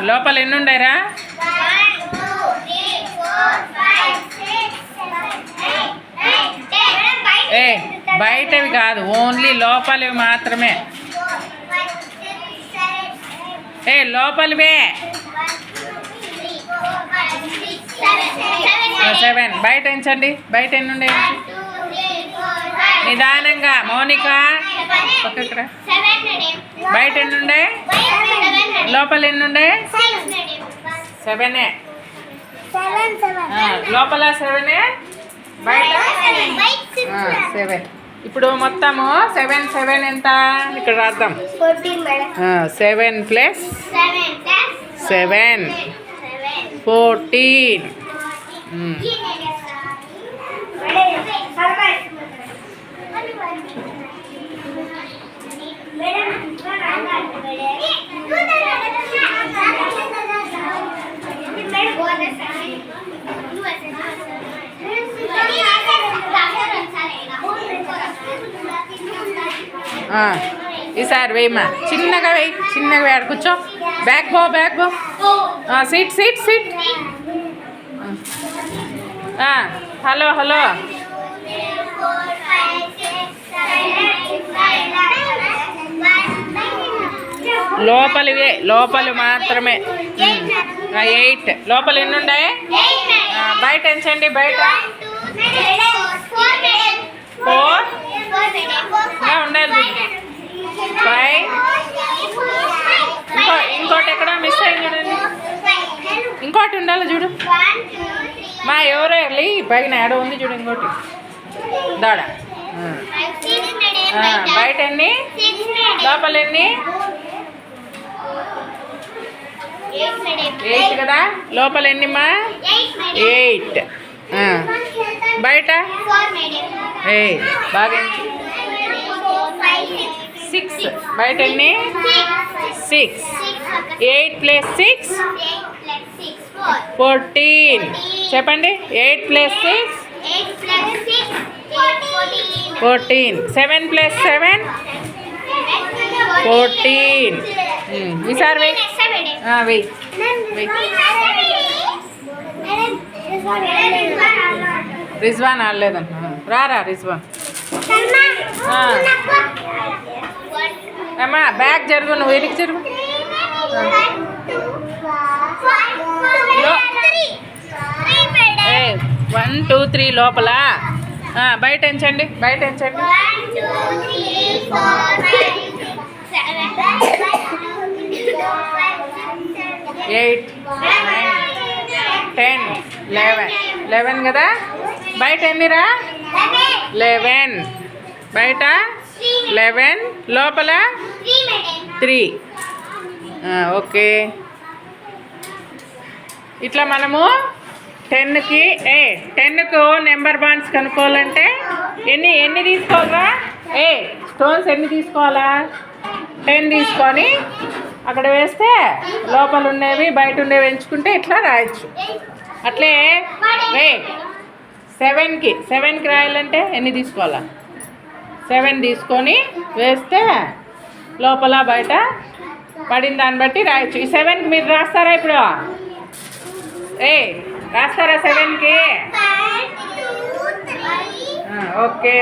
లోపల ఎన్ని ఉండేరా? బయటవి కాదు, ఓన్లీ లోపలివి మాత్రమే. లోపలివే 7. బయట ఎంచండి. బయట ఎన్ని ఉండే? నిదానంగా మౌనిక పక్కక్కడ. బయట ఎన్ని ఉండే? లోపల ఎన్ని ఉండే? 7. లోపల 7, బయట 7. ఇప్పుడు మొత్తము 7 ఎంత? ఇక్కడ రాద్దాం. 7 + 7 14. ఈసారి వేయమ్మా. చిన్నగా వేయి, చిన్నగా వేయాలి. కూర్చో. బ్యాక్ బో. సీట్. హలో లోపలి మాత్రమే. 8. లోపల ఎన్ని ఉన్నాయి? బయట ఎంచండి. బయట 4 ఉండాలి. 5. ఇంకోటి ఎక్కడ మిస్ అయింది చూడండి. ఇంకోటి ఉండాలి చూడు. మా ఎవరో వెళ్ళి పైన ఏడో ఉంది చూడు. ఇంకోటి దాడ. బయట ఎన్ని? లోపల ఎన్ని? 8 కదా. లోపల ఎన్నిమ్మా? 8. బయట 8. బాగా 6. బయట ఎన్ని? 6. 8 + 6 14. చెప్పండి. 8 + 6 14. 7 + 7 14. ఈసారి వెయ్యి. రిజ్వాన్ ఆడలేదంట. రారా రిజ్వాన్. అమ్మా బ్యాగ్ జరుగు. నువ్వు వెనక్కి జరుగు. 1 2 3 లోపల. బయట ఎంచండి. 8 9 10 11 కదా. బయట ఎన్నిరా? 11. బయట 11. లోపల 3. ఓకే. ఇట్లా మనము 10కి నెంబర్ బాండ్స్ కనుక్కోవాలంటే ఎన్ని తీసుకోవాలా? స్టోన్స్ ఎన్ని తీసుకోవాలా? 10 తీసుకొని అక్కడ వేస్తే లోపల ఉండేవి బయట ఉండేవి ఎంచుకుంటే ఇట్లా రాయొచ్చు. అట్లే 7కి రాయాలంటే ఎన్ని తీసుకోవాలా? 7 తీసుకొని వేస్తే లోపల బయట పడిన దాన్ని బట్టి రాయొచ్చు. ఈ 7కి మీరు రాస్తారా? ఇప్పుడు రాస్తారా 7కి? ఓకే.